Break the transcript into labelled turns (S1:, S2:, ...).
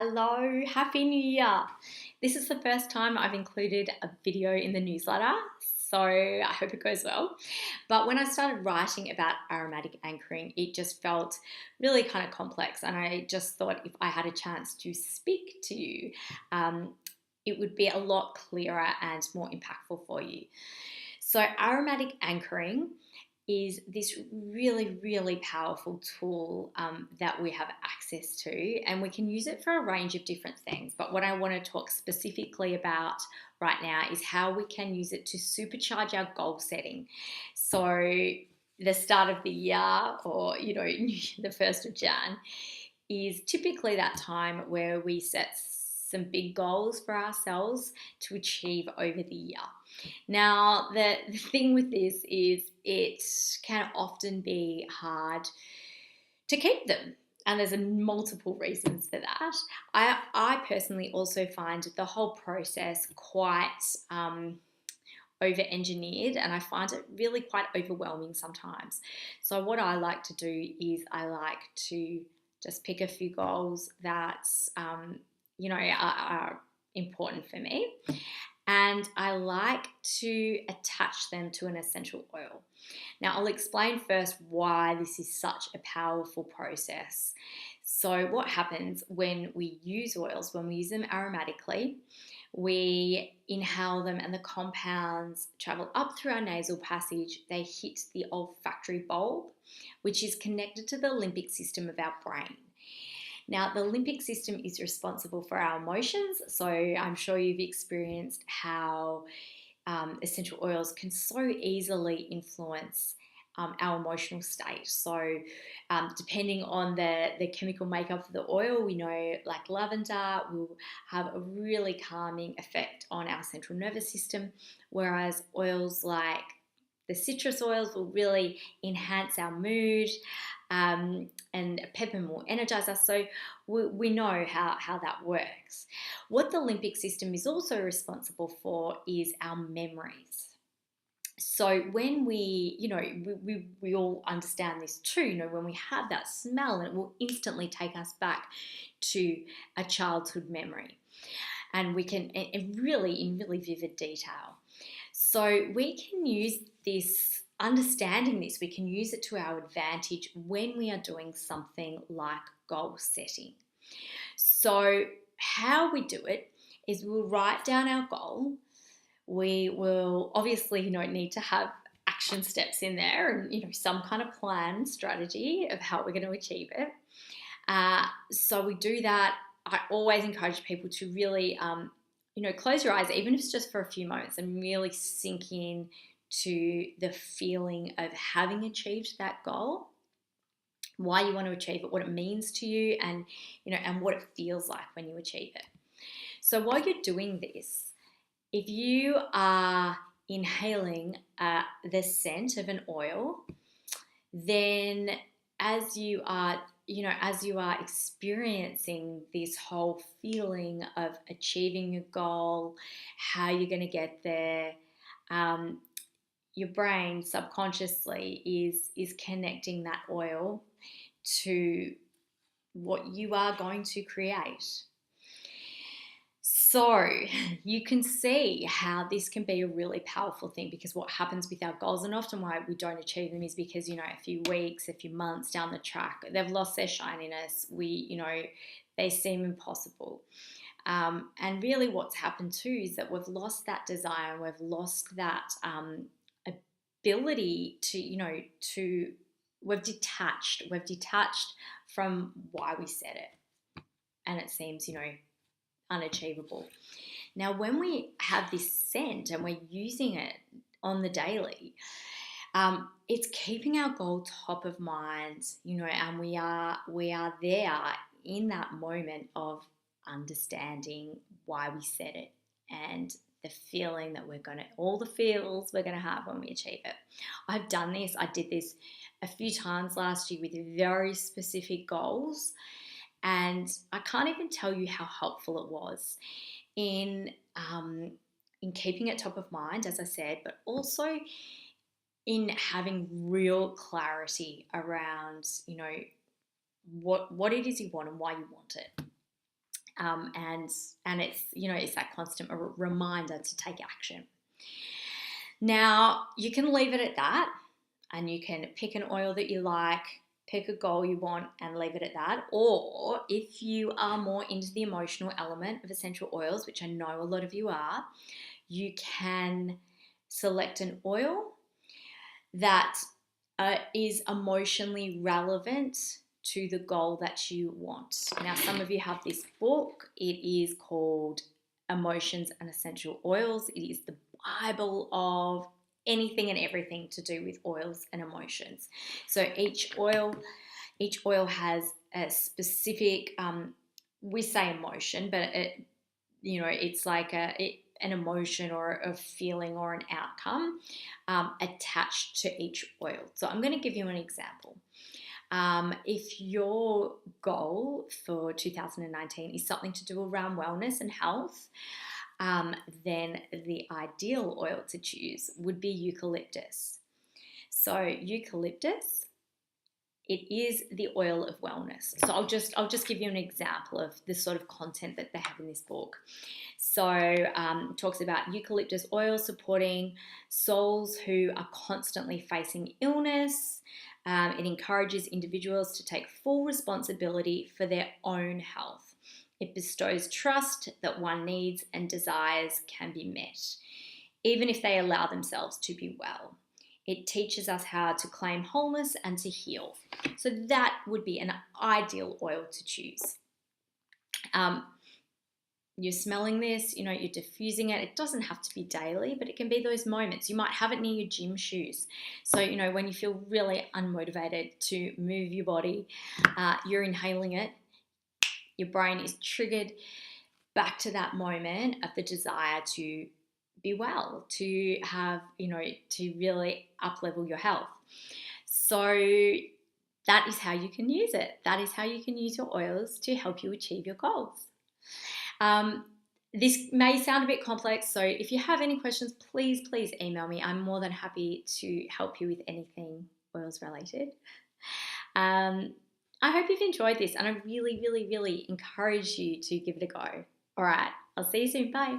S1: Hello, Happy New Year. This is the first time I've included a video in the newsletter, so I hope it goes well. But when I started writing about aromatic anchoring, it just felt really kind of complex, and I just thought if I had a chance to speak to you, it would be a lot clearer and more impactful for you. So, aromatic anchoring is this really, really powerful tool that we have access to, and we can use it for a range of different things. But what I want to talk specifically about right now is how we can use it to supercharge our goal setting. So, the start of the year, or the 1st of Jan, is typically that time where we set some big goals for ourselves to achieve over the year. Now, the thing with this is it can often be hard to keep them. And there's multiple reasons for that. I personally also find the whole process quite over-engineered, and I find it really quite overwhelming sometimes. So what I like to do is I like to just pick a few goals that are important for me, and I like to attach them to an essential oil. Now, I'll explain first why this is such a powerful process. So, what happens when we use oils, when we use them aromatically, we inhale them and the compounds travel up through our nasal passage. They hit the olfactory bulb, which is connected to the limbic system of our brain. Now, the limbic system is responsible for our emotions, so I'm sure you've experienced how essential oils can so easily influence our emotional state. So, depending on the chemical makeup of the oil, we know like lavender will have a really calming effect on our central nervous system, whereas oils like the citrus oils will really enhance our mood, and peppermint will energize us. So we know how that works. What the limbic system is also responsible for is our memories. So when we all understand this too, when we have that smell, it will instantly take us back to a childhood memory. And we can, in really vivid detail. So we can use this, understanding this, we can use it to our advantage when we are doing something like goal setting. So how we do it is we'll write down our goal. We will obviously, need to have action steps in there and, some kind of plan, strategy of how we're going to achieve it. So we do that. I always encourage people to really, close your eyes, even if it's just for a few moments, and really sink in to the feeling of having achieved that goal, why you want to achieve it, what it means to you, and what it feels like when you achieve it. So while you're doing this, if you are inhaling the scent of an oil, then as you are experiencing this whole feeling of achieving your goal, how you're going to get there, your brain subconsciously is connecting that oil to what you are going to create. So you can see how this can be a really powerful thing, because what happens with our goals, and often why we don't achieve them, is because, a few weeks, a few months down the track, they've lost their shininess. They seem impossible. And really what's happened too is that we've lost that desire, and we've lost that ability we've detached from why we set it. And it seems, unachievable. Now, when we have this scent and we're using it on the daily, it's keeping our goal top of mind, and we are there in that moment of understanding why we set it, and the feeling that all the feels we're going to have when we achieve it. I did this a few times last year with very specific goals, and I can't even tell you how helpful it was in keeping it top of mind, as I said, but also in having real clarity around, what it is you want and why you want it. And it's, it's that constant reminder to take action. Now, you can leave it at that, and you can pick an oil that you like, pick a goal you want, and leave it at that. Or if you are more into the emotional element of essential oils, which I know a lot of you are, you can select an oil that is emotionally relevant to the goal that you want. Now, some of you have this book. It is called Emotions and Essential Oils. It is the Bible of anything and everything to do with oils and emotions. So each oil has a specific, we say emotion, but it's like an emotion or a feeling or an outcome attached to each oil. So I'm going to give you an example. If your goal for 2019 is something to do around wellness and health, then the ideal oil to choose would be eucalyptus. So eucalyptus, it is the oil of wellness. So I'll just give you an example of the sort of content that they have in this book. So it talks about eucalyptus oil supporting souls who are constantly facing illness. It encourages individuals to take full responsibility for their own health. It bestows trust that one needs and desires can be met, even if they allow themselves to be well. It teaches us how to claim wholeness and to heal. So that would be an ideal oil to choose. You're smelling this, you're diffusing it. It doesn't have to be daily, but it can be those moments. You might have it near your gym shoes. So, when you feel really unmotivated to move your body, you're inhaling it. Your brain is triggered back to that moment of the desire to be well, to have, to really up-level your health. So that is how you can use it. That is how you can use your oils to help you achieve your goals. This may sound a bit complex, so if you have any questions, please email me. I'm more than happy to help you with anything oils related. I hope you've enjoyed this, and I really encourage you to give it a go. All right, I'll see you soon. Bye.